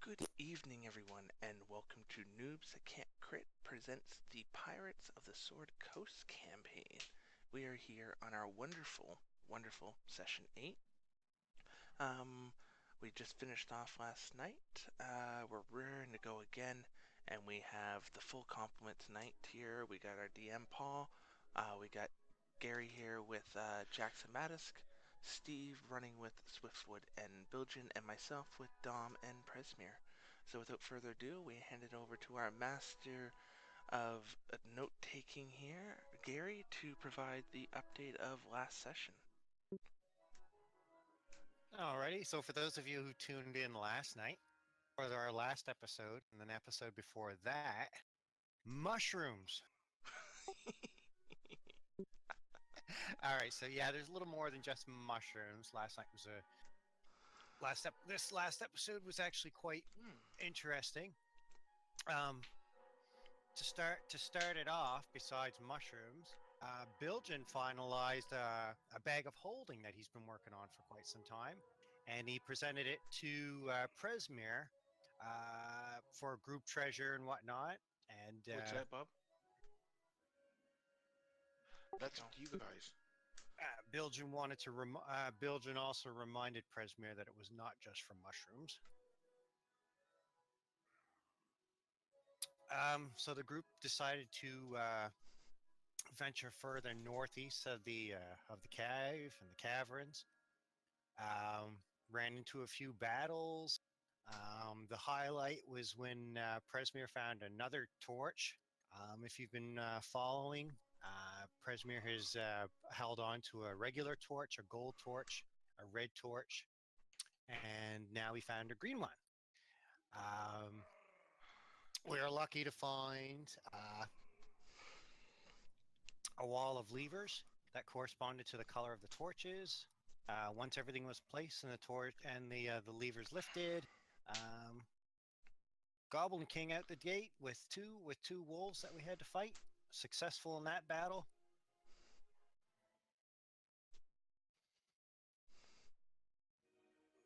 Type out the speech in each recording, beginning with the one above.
Good evening, everyone, and welcome to Noobs That Can't Crit presents the Pirates of the SwordCoast campaign. We are here on our wonderful session 8. Um, we just finished off last night. We're raring to go again, and we have the full complement tonight here. We got our DM Paul. We got Gary here with Jackson Madisk, Steve running with Swiftwood and Bilgen, and myself with Dom and Presmere. So without further ado, we hand it over to our master of note-taking here, Gary, to provide the update of last session. Alrighty, so for those of you who tuned in last night, or our last episode, and then episode before that, mushrooms. Alright, so yeah, there's a little more than just mushrooms. Last night was this last episode was actually quite interesting. To start it off, besides mushrooms, Bilgen finalized a bag of holding that he's been working on for quite some time, and he presented it to Presmere for group treasure and whatnot. And What's that, Bob? That's you guys. Bilgen also reminded Presmere that it was not just from mushrooms. So the group decided to venture further northeast of the cave and the caverns. Ran into a few battles. The highlight was when Presmere found another torch. If you've been following, Presmere has held on to a regular torch, a gold torch, a red torch, and now we found a green one. We are lucky to find a wall of levers that corresponded to the color of the torches. Once everything was placed and the levers lifted, Goblin King out the gate with two wolves that we had to fight. Successful in that battle.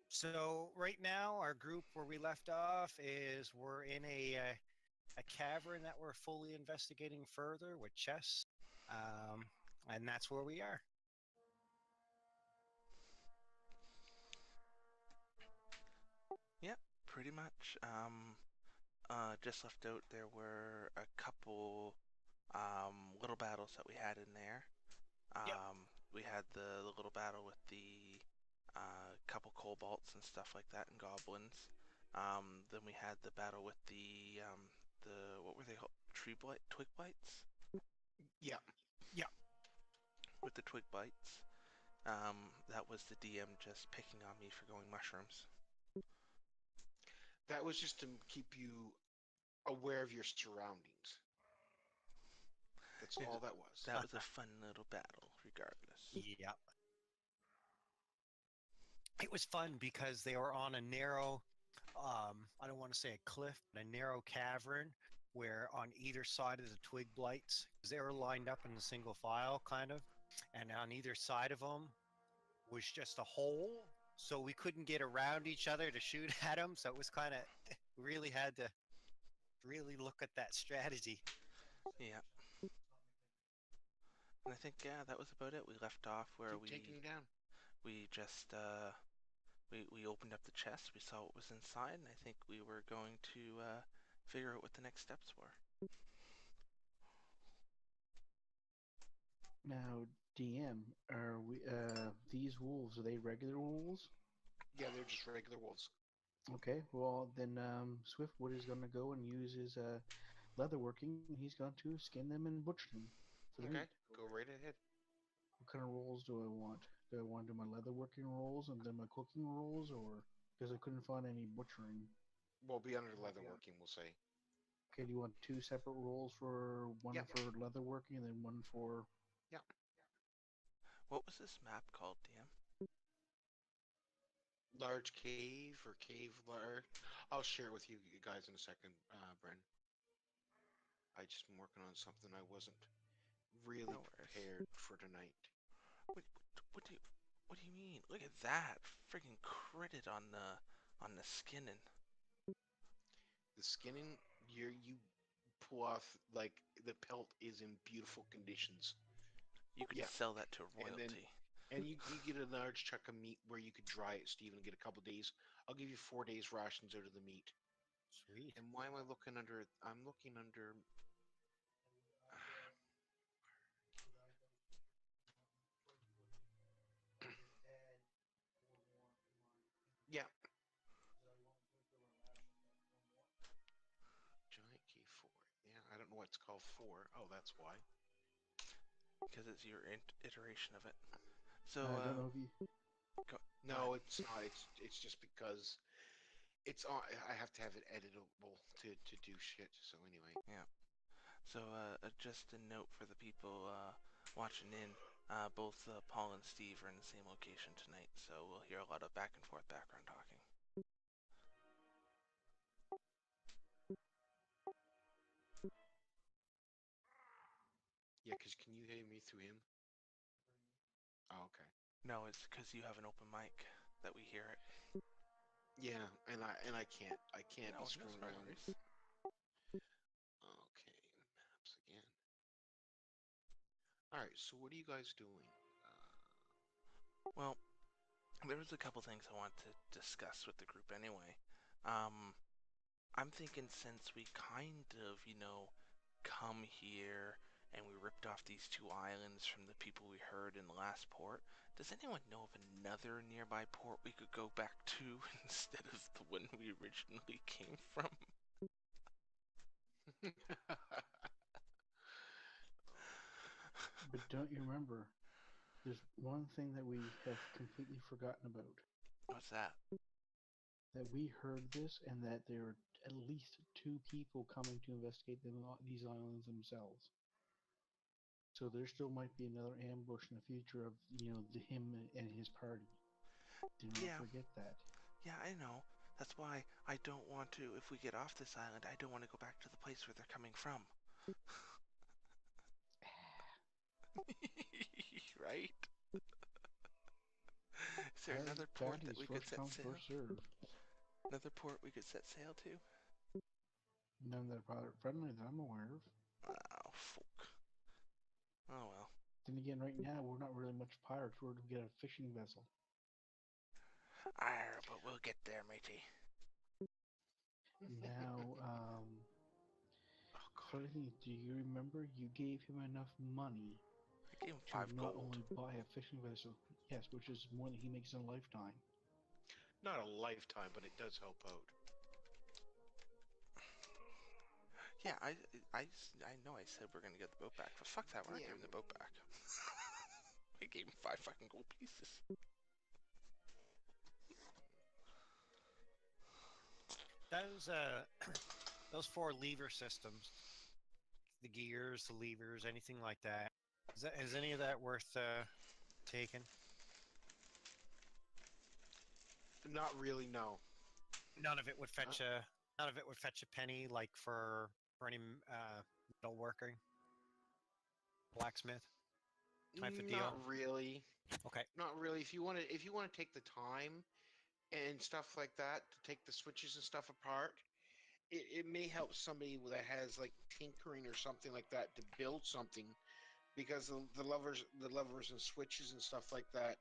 So right now, our group where we left off is we're in a cavern that we're fully investigating further with chests, and that's where we are. Yep, pretty much. Just left out, there were a couple little battles that we had in there. Yep. We had the little battle with the couple kobolds and stuff like that and goblins. Then we had the battle with the what were they called? Twig blights? Yeah. With the twig bites. That was the DM just picking on me for going mushrooms. That was just to keep you aware of your surroundings. That's all that was. That was a fun little battle, regardless. Yeah. It was fun because they were on a narrow, I don't want to say a cliff, but a narrow cavern where on either side of the twig blights, because they were lined up in a single file, kind of, and on either side of them was just a hole, so we couldn't get around each other to shoot at them. So it was kind of, really had to really look at that strategy. Yeah. And I think, yeah, that was about it. We left off where Keep taking you down. We just we opened up the chest, we saw what was inside, and I think we were going to figure out what the next steps were. Now, DM, are these wolves, are they regular wolves? Yeah, they're just regular wolves. Okay, well then Swiftwood is going to go and use his leatherworking. He's going to skin them and butcher them for the Okay, meat. go right ahead. What kind of rolls do I want? Do I want to do my leatherworking rolls and then my cooking rolls, or because I couldn't find any butchering? We'll be under leatherworking, we'll say. Okay, do you want two separate rolls for one Yeah. for leatherworking and then one for? Yeah. What was this map called, DM? Large cave or cave large. I'll share it with you guys in a second, Bren. I just been working on something I wasn't really prepared for tonight. What do you mean? Look at that! Freaking critted on the skinning. The skinning, you pull off like the pelt is in beautiful conditions. You could Yeah, sell that to and then royalty. and you get a large chunk of meat where you could dry it, Stephen, and get a couple days. I'll give you 4 days rations out of the meat. Sweet. And why am I looking under? I'm looking under. Yeah, giant K4. Yeah, I don't know what it's called for. Oh, that's why. Because it's your iteration of it. So, I don't know if you. go No, ahead. it's not. It's just because it's on. I have to have it editable to do shit. So anyway. Yeah. So, just a note for the people watching in. Both Paul and Steve are in the same location tonight, so we'll hear a lot of back and forth background talking. Yeah, because can you hear me through him? Oh, okay. No, it's because you have an open mic that we hear it. Yeah, and I can't No, be screwing no around. worries. Okay, maps again. All right, so what are you guys doing? Well, there was a couple things I want to discuss with the group anyway. Um, I'm thinking since we kind of, come here and we ripped off these two islands from the people we heard in the last port, does anyone know of another nearby port we could go back to instead of the one we originally came from? But don't you remember? There's one thing that we have completely forgotten about. What's that? That we heard this, and that there are at least two people coming to investigate these islands themselves. So there still might be another ambush in the future of him and his party. Do not Yeah, forget that. yeah, I know. That's why I don't want to, if we get off this island, I don't want to go back to the place where they're coming from. Right? Is there Pirate another port that parties we could first set come, sail? first serve. Another port we could set sail to? None that are pirate friendly that I'm aware of. Oh, fuck. Oh well. Then again, right now we're not really much pirates. We're to get a fishing vessel. Arr, but we'll get there, matey. Now, Oh God. funny thing, do you remember you gave him enough money I gave him to 5 not gold. only buy a fishing vessel, yes, which is more than he makes in a lifetime. Not a lifetime, but it does help out. Yeah, I know I said we're gonna get the boat back, but fuck that, we're not Yeah. giving the boat back. I gave him 5 fucking gold pieces. Those those 4 lever systems, the gears, the levers, anything like that. Is any of that worth taking? Not really. No. None of it would fetch a penny, like for any metal working blacksmith type of deal. Not really. Okay. Not really. If you want to take the time and stuff like that to take the switches and stuff apart, it may help somebody that has like tinkering or something like that to build something, because the levers and switches and stuff like that.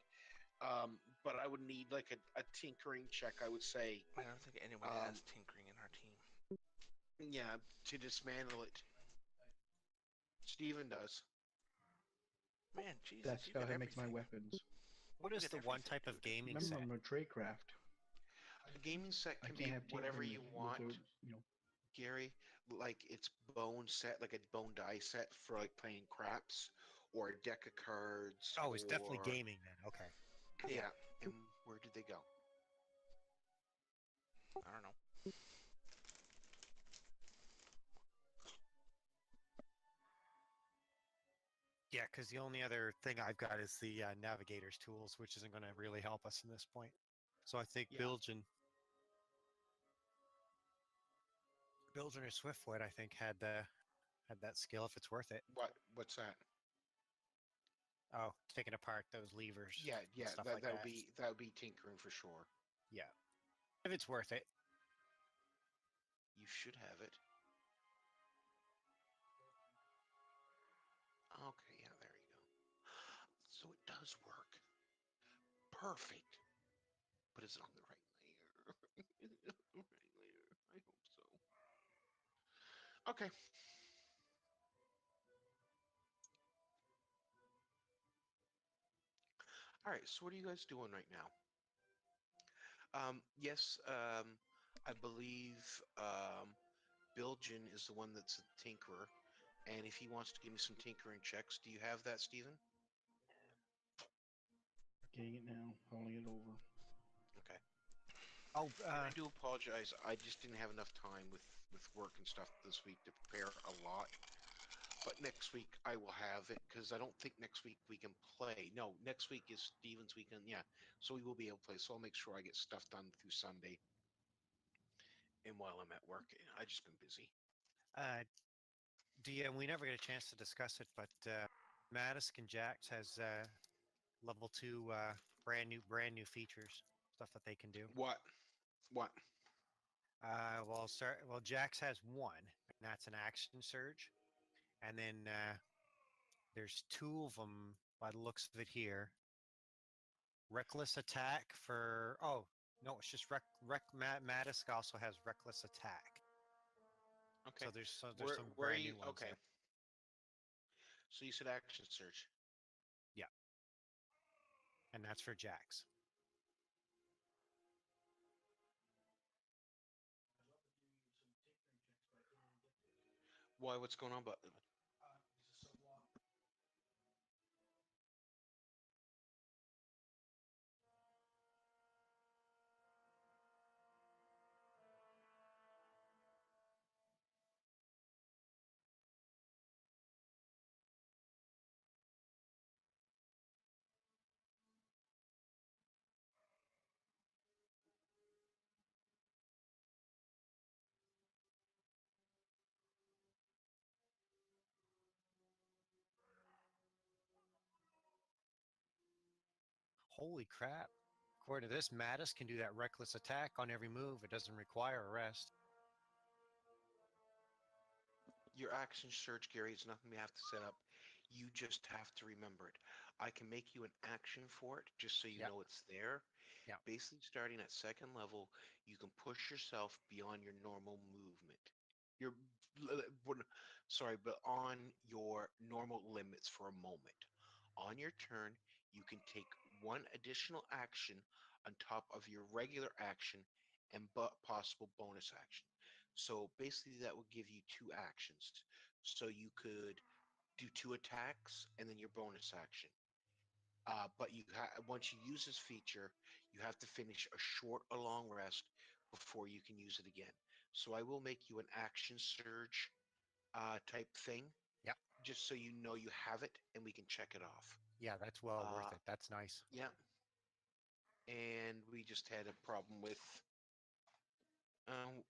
But I would need like a tinkering check, I would say. I don't think anyone Um, has tinkering in our team. yeah, to dismantle it. Steven does. Man, Jesus, That's you how got I make my everything. weapons. What You is got the one everything, type of dude. gaming Remember, set? I'm a tradecraft. A gaming set I can can't be have whatever tinkering you want, without. Gary. Like it's bone set, like a bone die set for like playing craps, or a deck of cards, Oh, it's definitely or gaming then. Okay. Yeah, yeah. And where did they go? I don't know. Yeah, because the only other thing I've got is the navigator's tools, which isn't going to really help us in this point. So I think Yeah. Bilgen or Swiftwood, I think had that skill if it's worth it. What's that? Oh, taking apart those levers. Yeah, and yeah. stuff That like that that. would be tinkering for sure. Yeah, if it's worth it. You should have it. Okay, yeah, there you go. So it does work. Perfect. But is it on the right layer? Is it on the right layer? I hope so. Okay. All right. So what are you guys doing right now? Yes. I believe Bilgin is the one that's a tinkerer, and if he wants to give me some tinkering checks, do you have that, Stephen? Getting it now, holding it over. Okay. Oh, And I do apologize. I just didn't have enough time with work and stuff this week to prepare a lot. But next week I will have it because I don't think next week we can play. No, next week is Steven's weekend. Yeah, so we will be able to play. So I'll make sure I get stuff done through Sunday. And while I'm at work, I just been busy. uh, DM, we never get a chance to discuss it, but Madison Jax has level 2 brand new features, stuff that they can do. What? What? Well, Jax has one, and that's an action surge, and then there's two of them by the looks of it here. Reckless attack for no, it's just Madisk also has reckless attack. Okay. So there's some Where are brand you? new ones Okay. there. So you said action search. Yeah, and that's for Jax. Why? What's going on? But Holy crap! According to this, Mattis can do that reckless attack on every move. It doesn't require a rest. your action search, Gary, is nothing we have to set up. You just have to remember it. I can make you an action for it just so you Yep. know it's there. Yep. Basically, starting at second level, you can push yourself beyond your normal movement. Your, sorry, but on your normal limits for a moment. On your turn, you can take one additional action on top of your regular action and possible bonus action. So basically, that will give you two actions. So you could do two attacks and then your bonus action. But once you use this feature, you have to finish a short or long rest before you can use it again. So I will make you an action surge type thing, Yep. just so you know you have it and we can check it off. Yeah, that's well worth Uh, it. That's nice. yeah, and we just had a problem with um,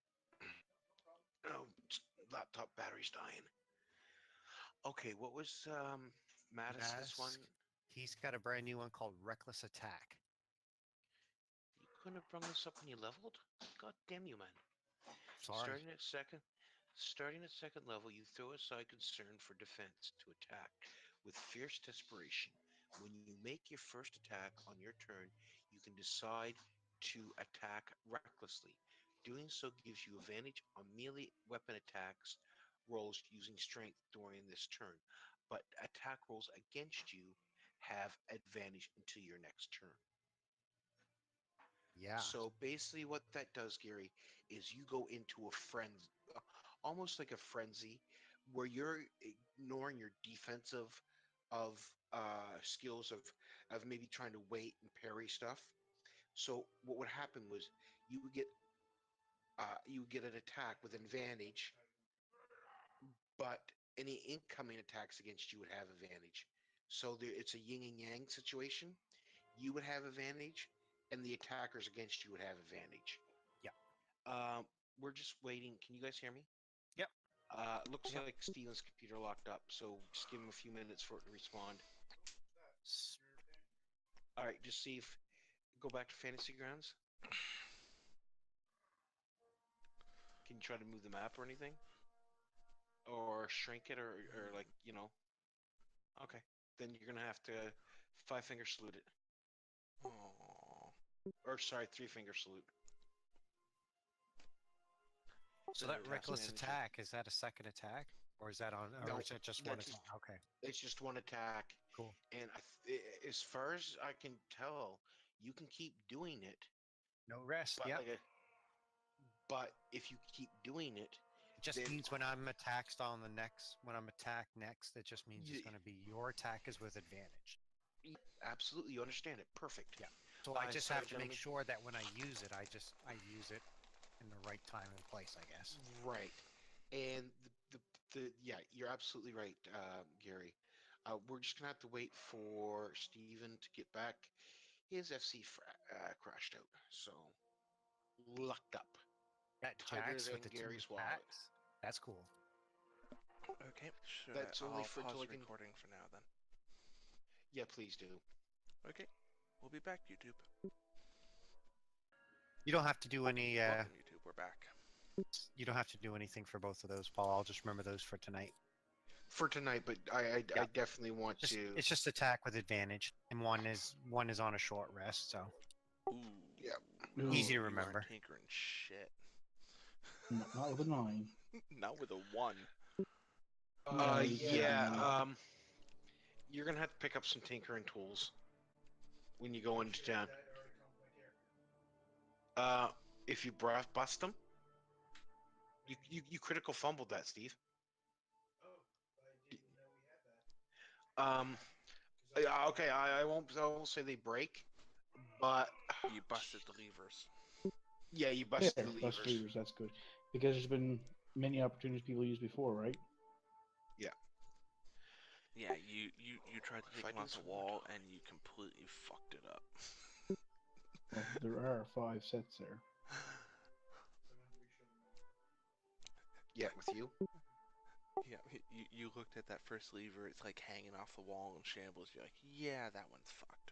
oh, laptop battery's dying. Okay, what was Mattis this one? Mattis, he's got a brand new one called Reckless Attack. You couldn't have brung this up when you leveled? God damn you, man. Sorry. Starting at second level, you throw aside concern for defense to attack with fierce desperation. When you make your first attack on your turn, you can decide to attack recklessly. Doing so gives you advantage on melee weapon attacks rolls using strength during this turn, but attack rolls against you have advantage until your next turn. Yeah. So basically, what that does, Gary, is you go into a frenzy, almost like a frenzy, where you're ignoring your defensive of skills of maybe trying to wait and parry stuff. So what would happen was you would get an attack with advantage, but any incoming attacks against you would have advantage. So it's a yin and yang situation. You would have advantage, and the attackers against you would have advantage. Yeah. Um, we're just waiting. Can you guys hear me? Yep. Looks Yep. like Steven's computer locked up, so just give him a few minutes for it to respond. All right, just see if go back to Fantasy Grounds. Can didn't try to move the map or anything, or shrink it, or like Okay, then you're gonna have to 5-finger salute it, Oh. or sorry, 3-finger salute. So The that task reckless manager. attack, is that a second attack, or is that on, or No, is that just one that's attack? Okay, It's just one attack, cool. and as far as I can tell, you can keep doing it, No rest. but Yep. but if you keep doing it, It just then means when I'm attacked when I'm attacked next, it just means it's you, going to be your attack is with advantage. absolutely you understand it. Perfect. Yeah. So I just Sorry, have to make gentlemen. sure that when I use it, I use it in the right time and place, I guess. Right, and yeah, you're absolutely right, Gary. We're just gonna have to wait for Steven to get back. His crashed out, so lucked up. That Tighter Jax than with the 2 Gary's wallet. attacks. That's cool. Okay, That's only I'll for pause until I the can. recording for now then. Yeah, please do. Okay, we'll be back, YouTube. You don't have to do any. Welcome, YouTube. We're back. You don't have to do anything for both of those, Paul. I'll just remember those for tonight. For tonight, but I Yeah. definitely want Just, to. it's just attack with advantage, and one is on a short rest, so Ooh. Yeah. Ooh. easy to You are remember. tinkering shit. Not with a 9. Not with a 1. Yeah, you can't Yeah. do that. You're gonna have to pick up some tinkering tools when you go into town. If you bust them, you critical fumbled that, Steve. Yeah, okay, I won't say they break, but You busted the levers. yeah, you There, busted the bust levers. levers, that's good. Because there's been many opportunities people used before, right? Yeah, you tried to If take I him do off this the one more wall time. and you completely fucked it up. Well, there are 5 sets there. Yeah, with you. Yeah, you looked at that first lever, it's like hanging off the wall in shambles. You're like, yeah, that one's fucked.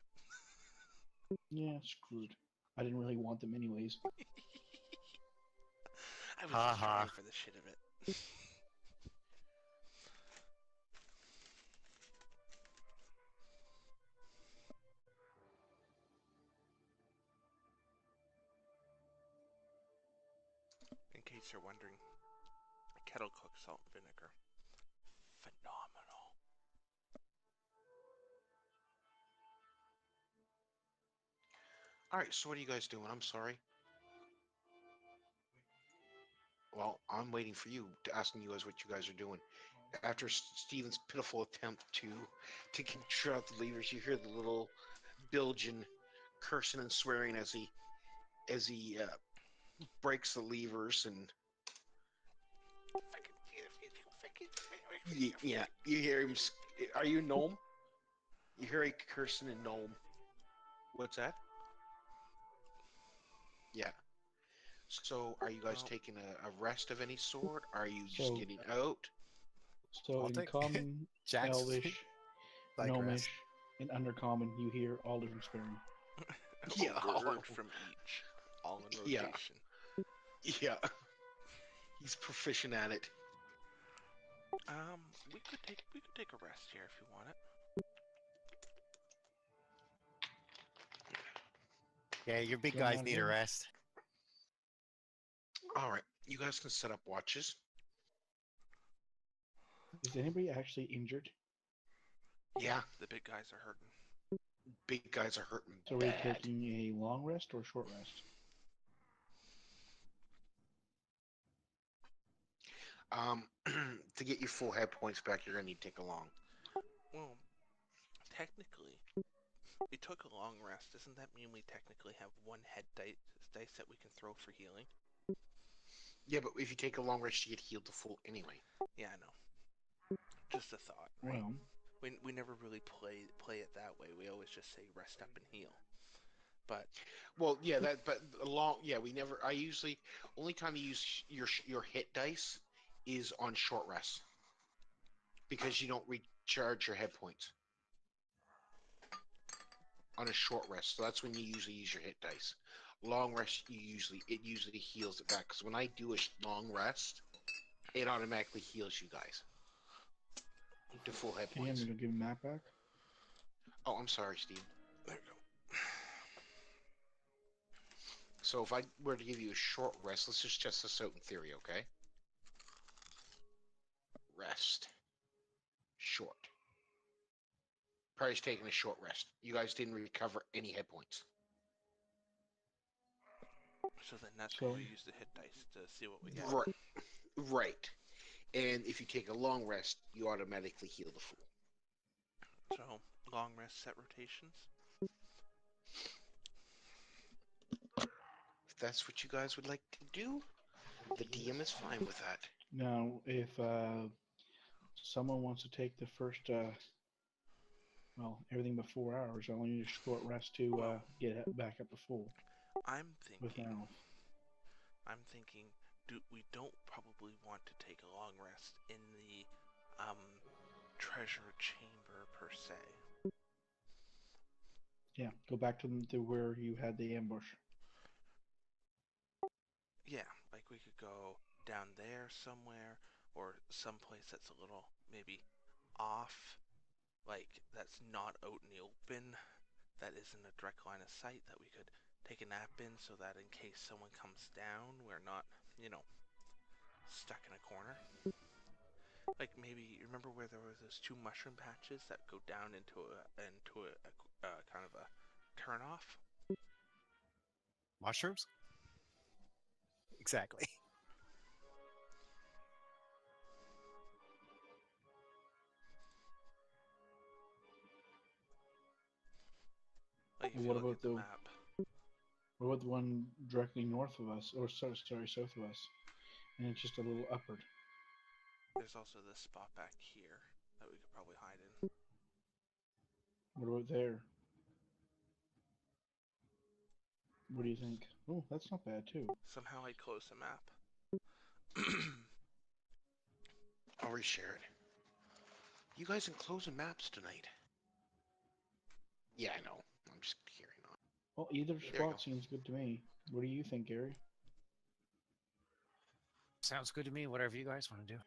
Yeah, screwed. I didn't really want them anyways. I was Ha just ha. trying for the shit of it. In case you're wondering, kettle cooked salt and vinegar. Phenomenal. All right, so what are you guys doing? I'm sorry. Well, I'm waiting for you to asking you guys what you guys are doing. After Steven's pitiful attempt to control the levers, you hear the little Belgian cursing and swearing as he breaks the levers, and yeah, you hear him. Are you gnome? You hear a cursing in gnome. What's that? Yeah. So, are you guys Well, taking a rest of any sort? Are you just So, getting out? so I'll in take common, Jax elvish, like gnomish, rest. and undercommon, you hear all different swearing. Yeah. a word from each, all in Yeah. rotation. Yeah. He's proficient at it. We could take a rest here if you want it. Yeah, your big Jump guys on need a in. rest. All right. You guys can set up watches. Is anybody actually injured? Yeah. The big guys are hurting. Big guys are hurting So are we bad. taking a long rest or a short rest? To get your full head points back, you're gonna need to take a long. Well, technically, we took a long rest. Doesn't that mean we technically have one head dice that we can throw for healing? Yeah, but if you take a long rest, you get healed to full anyway. Yeah, I know. Just a thought, right? Well, We never really play it that way. We always just say rest up and heal. But Well, yeah, but a long. Yeah, we never. I usually only time you use your hit dice is on short rest because you don't recharge your head points on a short rest. So that's when you usually use your hit dice. Long rest, it usually heals it back. Because when I do a long rest, it automatically heals you guys to full hit Can you have points. me to give him map back? Oh, I'm sorry, Steve. There we go. So if I were to give you a short rest, let's just test this out in theory, okay? Rest. Short. Party's taking a short rest. You guys didn't recover any hit points. So then that's So- when we use the hit dice to see what we get. Right. Right. And if you take a long rest, you automatically heal the fool. So long rest set rotations. If that's what you guys would like to do, the DM is fine with that. Now, if someone wants to take the first, well, everything but 4 hours, I'll need a short rest to Well, get it back up to full I'm with my thinking. health. I'm thinking. We don't probably want to take a long rest in the treasure chamber per se. Yeah, go back to where you had the ambush. Yeah, like we could go down there somewhere, or someplace that's a little maybe off, like that's not out in the open, that isn't a direct line of sight, that we could take a nap in, so that in case someone comes down, we're not, stuck in a corner. Like maybe you remember where there was those two mushroom patches that go down into a kind of a turn off. Mushrooms? Exactly. Like if Well, you what look about at the the- map, What about the one directly north of us, or sorry, south of us, and it's just a little upward? there's also this spot back here that we could probably hide in. What about there? What do you think? Oh, that's not bad too. Somehow I closed the map. I'll reshare it. You guys enclosing maps tonight? Yeah, I know. I'm just hearing on. Well, either you spot go. seems good to me. What do you think, Gary? Sounds good to me. Whatever you guys want to do.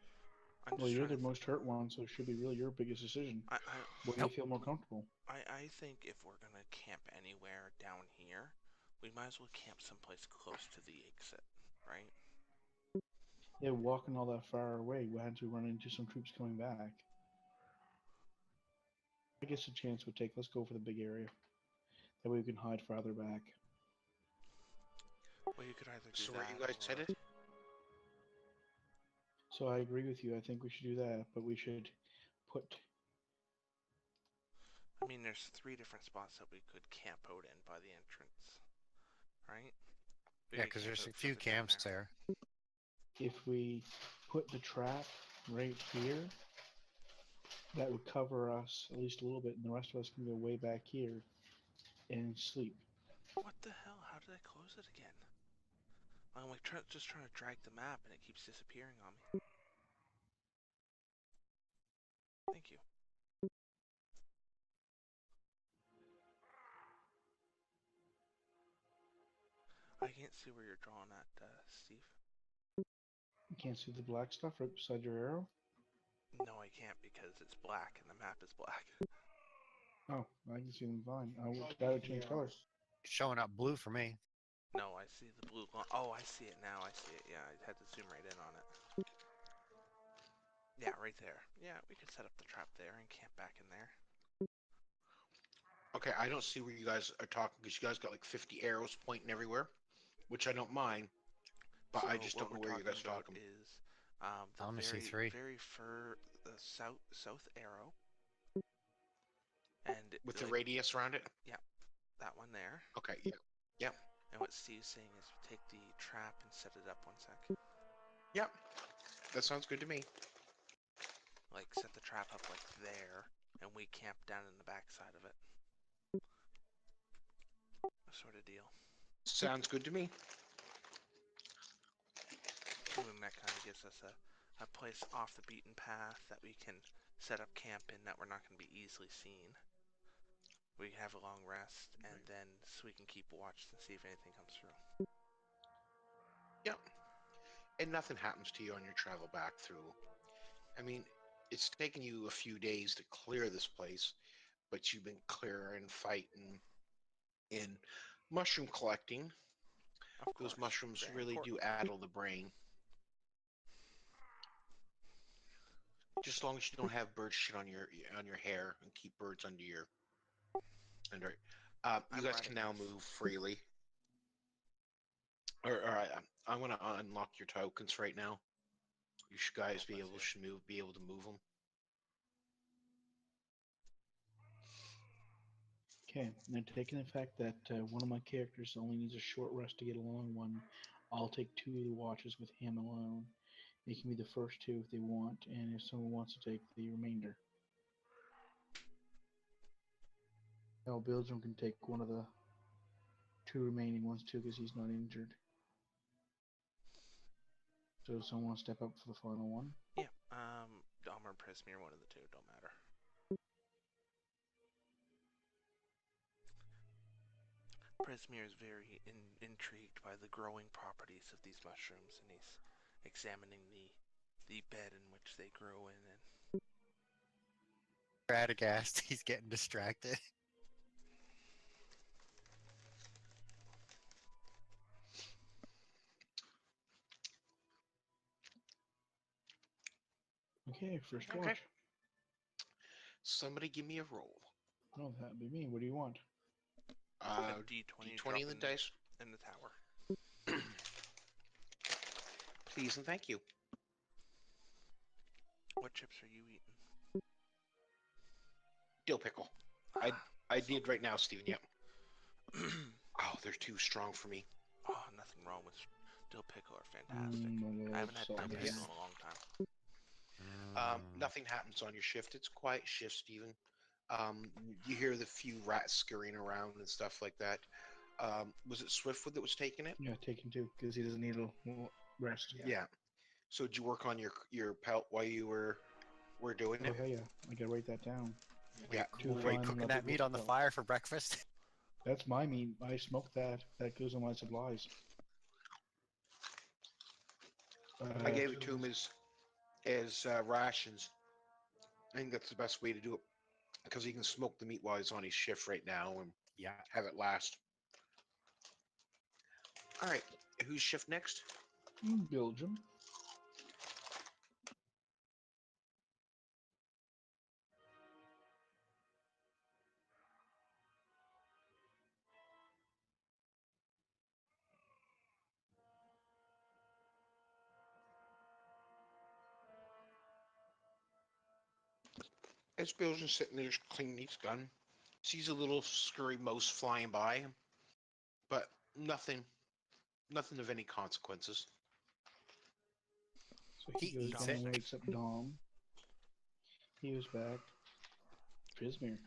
I'm Well, just you're trying the to most hurt one, so it should be really your biggest decision. I, Where do you feel more comfortable? I think if we're gonna camp anywhere down here, we might as well camp someplace close to the exit, right? Yeah, walking all that far away, we had to run into some troops coming back. I guess a chance would take. Let's go for the big area. That way we can hide farther back. Well, you could either do So that where you guys or headed? So I agree with you. I think we should do that, but we should put. I mean, there's 3 different spots that we could camp out in by the entrance, right? We Yeah, could because camp there's a out few further down camps there. If we put the trap right here, that would cover us at least a little bit, and the rest of us can go way back here and sleep. What the hell? How did I close it again? I'm like just trying to drag the map and it keeps disappearing on me. Thank you. I can't see where you're drawing at, Steve. You can't see the black stuff right beside your arrow? No, I can't because it's black and the map is black. Oh, I can see them fine. I will try to change colors. Showing up blue for me. No, I see the blue line. Oh, I see it now. I see it. Yeah, I had to zoom right in on it. Yeah, right there. Yeah, we could set up the trap there and camp back in there. Okay, I don't see where you guys are talking because you gues got like 50 arrows pointing everywhere, which I don't mind, but I So just what don't know we're where you guys are about talking. is I the only see very 3. very the south arrow, and With the like, radius around it? that one there. Okay, yeah. Yep. And what Steve's saying is take the trap and set it up one sec. Yep. That sounds good to me. Like set the trap up like there, and we camp down in the back side of it. Sort of deal. Sounds good to me. And then that kind of gives us a place off the beaten path that we can set up camp in that we're not going to be easily seen. We can have a long rest, and then so we can keep watch to see if anything comes through. Yep. And nothing happens to you on your travel back through. I mean, it's taken you a few days to clear this place, but you've been clearing, fighting, and mushroom collecting. Of Those course, mushrooms very really important. do addle the brain. Just as long as you don't have bird shit on your hair and keep birds under your under. You I'm guys riding can now this. move freely. All right, I'm gonna unlock your tokens right now. You should guys God bless you. be able to move them. Okay, now taking the fact that one of my characters only needs a short rest to get a long one, I'll take 2 of the watches with him alone. It can be the first 2 if they want, and if someone wants to take the remainder. Now Belgium can take one of the 2 remaining ones too because he's not injured. So if someone wants to step up for the final one? Yeah, Dahmer and Prismir, one of the two, don't matter. Prismir is very intrigued by the growing properties of these mushrooms, and he's examining the bed in which they grow in. And Radagast, he's getting distracted. Okay, first Okay. watch. Somebody give me a roll. Oh, that'd be me. What do you want? a D20 drop D20 in the dice, in the tower. please and thank you. What chips are you eating? Dill pickle. I did right now, Steven. Yep. Oh, they're too strong for me. Oh, nothing wrong with dill pickle are fantastic. I haven't had dill salt pickle yeah. in a long time. Nothing happens on your shift. It's a quiet shift, Steven. You hear the few rats scurrying around and stuff like that. Was it Swiftwood that was taking it? Yeah, take him too because he doesn't need a rest. Yeah. So did you work on your pelt while you were doing Oh it? hell yeah, I gotta write that down. Yeah. Two Were you fine cooking leather that meat on the belts. fire for breakfast? That's my meat. I smoked that. That goes in my supplies. I gave it to him as rations. I think that's the best way to do it because he can smoke the meat while he's on his shift right now and Yeah. have it last. All right, who's shift next? Belgium. As Bill's just sitting there cleaning his gun, sees a little scurry mouse flying by, but nothing of any consequences. So He he goes eats down it. and wakes up Dom. He was back. Prismir.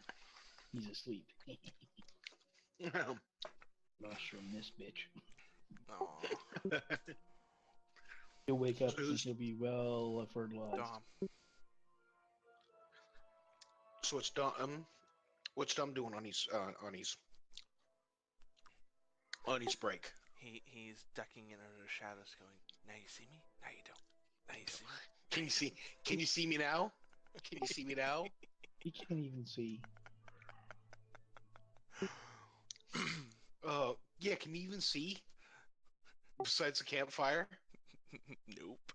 He's asleep. Mushroom this bitch. Aw, He'll wake up and Who's- he'll be well fertilized. Dom. So what's Dom doing on his break? He's ducking in under the shadows, going, "Now you see me. Now you don't. Now you see me." Can you see? Can you see me now? Can you see me now? He can't even see. Yeah. Can you even see? Besides the campfire, Nope.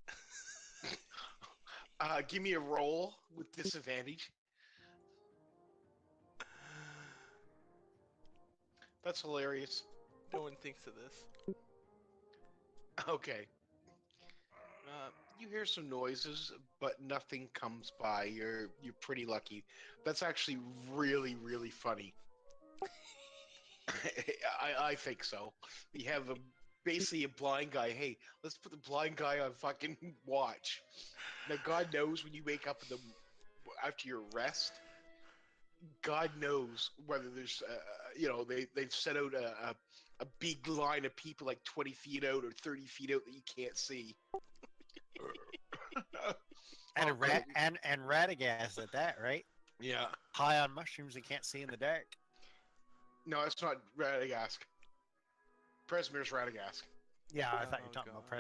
give me a roll with disadvantage. That's hilarious. No one thinks of this. Okay. You hear some noises, but nothing comes by. You're pretty lucky. That's actually really funny. I think so. You have basically a blind guy. Hey, let's put the blind guy on fucking watch. Now God knows when you wake up after your rest. God knows whether there's they've set out a big line of people like 20 feet out or 30 feet out that you can't see. And Oh, and Radagast at that, right? Yeah. High on mushrooms and can't see in the dark. No, it's not Radagast. Prezimir's Radagast. Yeah, I thought you Oh, were talking about God.